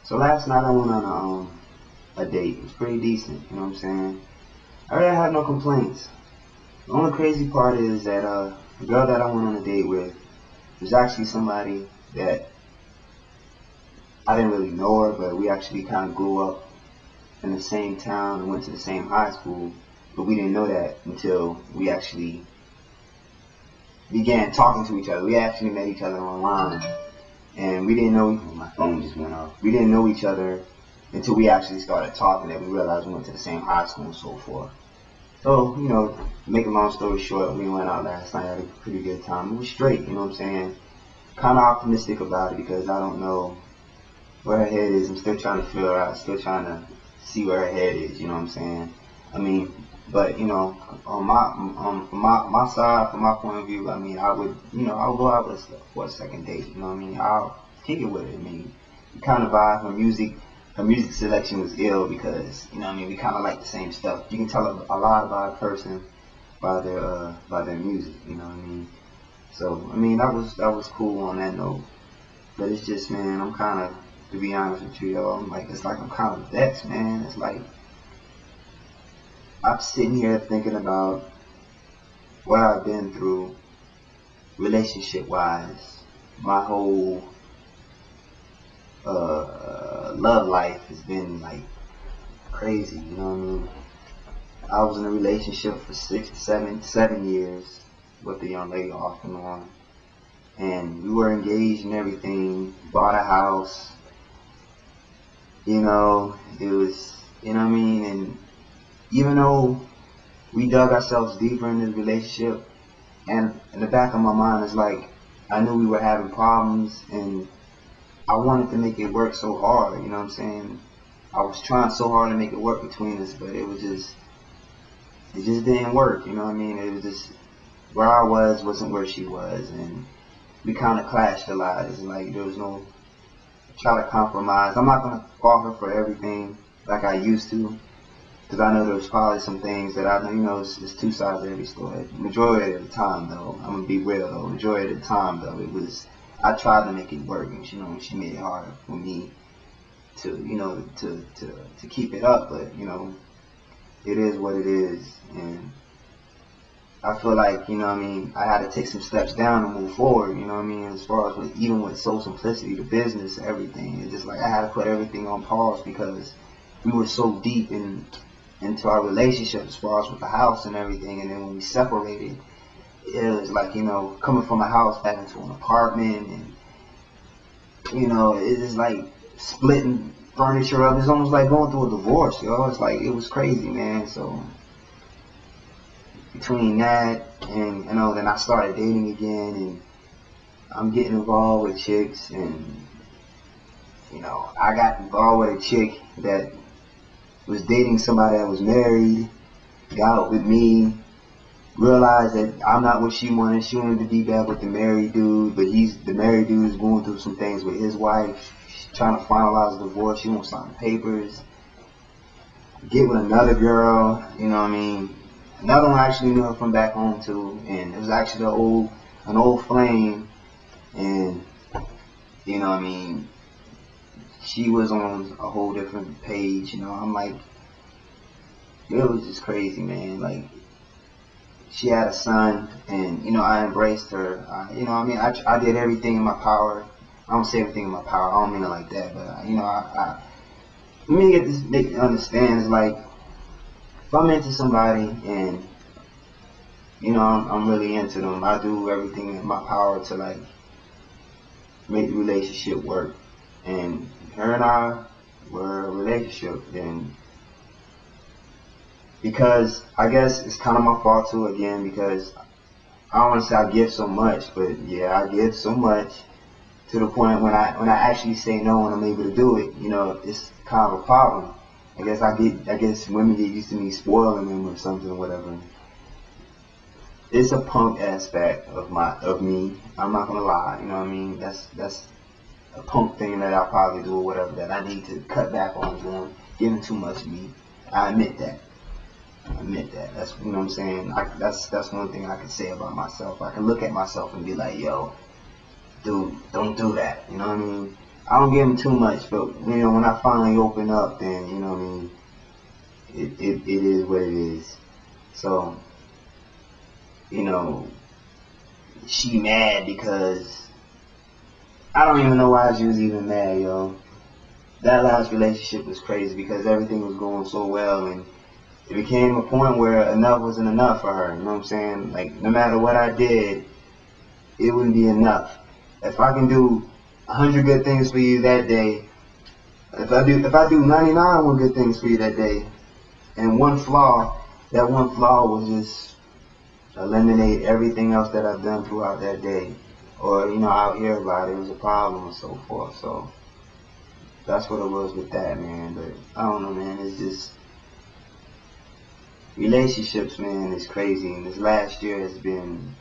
So last night I went on a date. It was pretty decent, you know what I'm saying? I really had no complaints. The only crazy part is that the girl that I went on a date with was actually somebody that I didn't really know her, but we actually kind of grew up in the same town and went to the same high school. But we didn't know that until we actually began talking to each other. We actually met each other online. And we didn't know, my phone just went off. We didn't know each other until we actually started talking, that we realized we went to the same high school and so forth. So, you know, make a long story short, we went out last night, had a pretty good time. It was straight, you know what I'm saying? Kind of optimistic about it because I don't know where her head is. I'm still trying to figure her out, still trying to see where her head is, you know what I'm saying? I mean, but, you know, from my side, from my point of view, I mean, I would go out with her for a second date, you know what I mean? I'll kick it with her. I mean, we kind of vibe. Her music selection was ill because, you know what I mean, we kind of like the same stuff. You can tell a lot about a person by their music, you know what I mean? So, I mean, that was cool on that note. But it's just, man, I'm kind of, to be honest with you, y'all, I'm kind of vexed, man. It's like, I'm sitting here thinking about what I've been through relationship-wise. My whole love life has been like crazy, you know what I mean? I was in a relationship for 7 years with a young lady off and on. And we were engaged and everything, bought a house. You know, it was, you know what I mean? And even though we dug ourselves deeper in this relationship, and in the back of my mind is like, I knew we were having problems and I wanted to make it work so hard, you know what I'm saying? I was trying so hard to make it work between us, but it just didn't work, you know what I mean? It was just, where I wasn't where she was, and we kind of clashed a lot. It's like there was no try to compromise. I'm not going to fault her for everything like I used to, because I know there's probably some things that I know, you know, it's two sides of every story. Majority of the time, though, I'm going to be real, though, majority of the time, though, I tried to make it work, and you know, she made it hard for me to, you know, to keep it up, but, you know, it is what it is, and I feel like, you know what I mean, I had to take some steps down and move forward, you know what I mean, as far as even with Soul Simplicity, the business, everything. It's just like I had to put everything on pause because we were so deep into our relationship as far as with the house and everything, and then when we separated, it was like, you know, coming from a house back into an apartment, and, you know, it's just like splitting furniture up. It's almost like going through a divorce, yo. It's like, it was crazy, man. So between that and, you know, then I started dating again, and I'm getting involved with chicks, and, you know, I got involved with a chick that was dating somebody that was married, got out with me, realized that I'm not what she wanted. She wanted to be back with the married dude, but the married dude is going through some things with his wife. She's trying to finalize the divorce. She won't sign the papers. Get with another girl, you know what I mean? Another one I actually knew her from back home too, and it was actually an old flame, and, you know what I mean, she was on a whole different page, you know. I'm like, it was just crazy, man. Like, she had a son, and, you know, I embraced her. You know what I mean, I did everything in my power. I don't say everything in my power, I don't mean it like that, but, you know, let me get this, make you understand, it's like, if I'm into somebody and, you know, I'm really into them, I do everything in my power to, like, make the relationship work. And her and I were a relationship, and because I guess it's kind of my fault too, again, because I don't want to say I give so much, but yeah, I give so much to the point when I actually say no and I'm able to do it, you know, it's kind of a problem. I guess women get used to me spoiling them or something or whatever. It's a punk aspect of me. I'm not gonna lie, you know what I mean? That's a punk thing that I probably do or whatever that I need to cut back on doing, giving too much of me. I admit that. That's, you know what I'm saying? That's one thing I can say about myself. I can look at myself and be like, yo, dude, don't do that. You know what I mean? I don't give them too much, but you know, when I finally open up, then you know what I mean. It is what it is. So, you know, she mad because I don't even know why she was even mad, yo. That last relationship was crazy because everything was going so well, and it became a point where enough wasn't enough for her. You know what I'm saying? Like, no matter what I did, it wouldn't be enough. If I can do 100 good things for you that day, if I do 99 more good things for you that day, and one flaw, that one flaw will just eliminate everything else that I've done throughout that day. Or, you know, I'll hear about it, it was a problem and so forth. So that's what it was with that, man. But I don't know, man. It's just relationships, man, is crazy. And this last year has been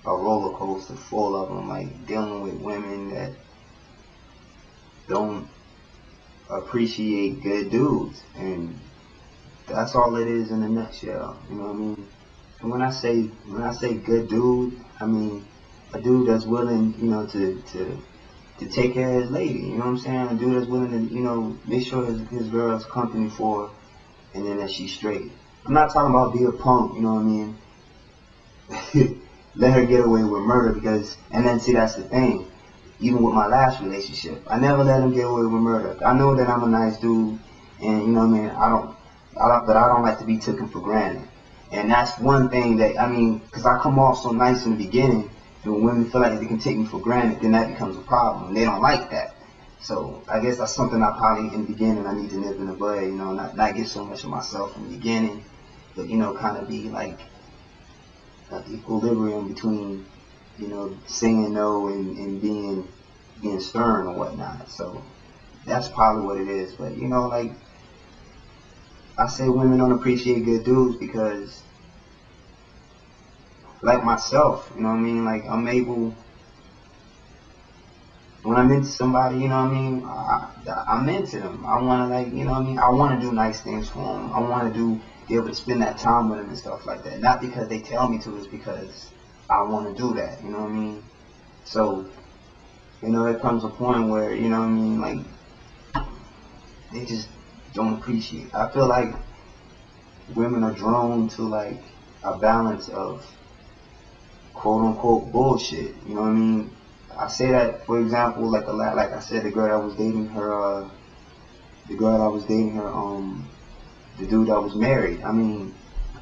a roller coaster full of them. Like dealing with women that don't appreciate good dudes, and that's all it is in a nutshell. You know what I mean? And when I say good dude, I mean a dude that's willing, you know, to take care of his lady. You know what I'm saying? A dude that's willing to, you know, make sure his girl's company for, and then that she's straight. I'm not talking about be a punk. You know what I mean? Let her get away with murder because, and then see, that's the thing. Even with my last relationship, I never let him get away with murder. I know that I'm a nice dude, and you know what I mean. But I don't like to be taken for granted. And that's one thing that, I mean, because I come off so nice in the beginning, and when women feel like they can take me for granted, then that becomes a problem. They don't like that. So I guess that's something I probably in the beginning I need to nip in the bud. You know, not get so much of myself in the beginning, but you know, kind of be like an equilibrium between, you know, saying no and being stern or whatnot. So that's probably what it is. But you know, like I say, women don't appreciate good dudes because, like myself, you know what I mean. Like I'm able, when I'm into somebody, you know what I mean. I'm into them. I want to, like, you know what I mean. I want to do nice things for them. I want to be able to spend that time with them and stuff like that. Not because they tell me to, it's because I want to do that. You know what I mean. So, you know, there comes a point where, you know what I mean, like, they just don't appreciate. I feel like women are drawn to, like, a balance of quote-unquote bullshit, you know what I mean? I say that, for example, like I said, the girl that was dating her, the dude that was married. I mean,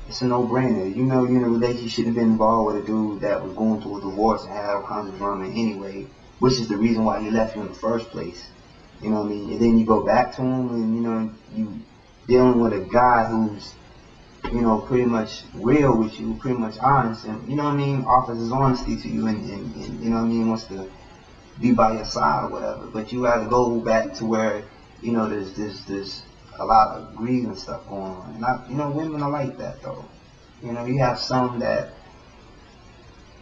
it's a no-brainer. You know, you're in a relationship, you shouldn't have been involved with a dude that was going through a divorce and had all kinds of drama anyway, which is the reason why he left you in the first place. You know what I mean? And then you go back to him and, you know, you dealing with a guy who's, you know, pretty much real with you, pretty much honest, and, you know what I mean, offers his honesty to you and you know what I mean, wants to be by your side or whatever. But you gotta go back to where, you know, there's a lot of greed and stuff going on. And you know, women are like that though. You know, you have some that,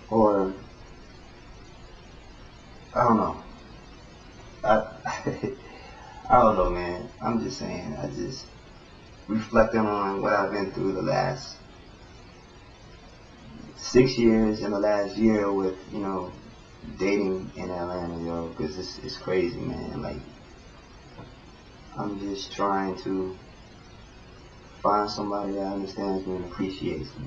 or I don't know. I I don't know, man. I'm just saying. I just reflecting on what I've been through the last 6 years and the last year with, you know, dating in Atlanta, yo, because it's crazy, man. Like, I'm just trying to find somebody that understands me and appreciates me.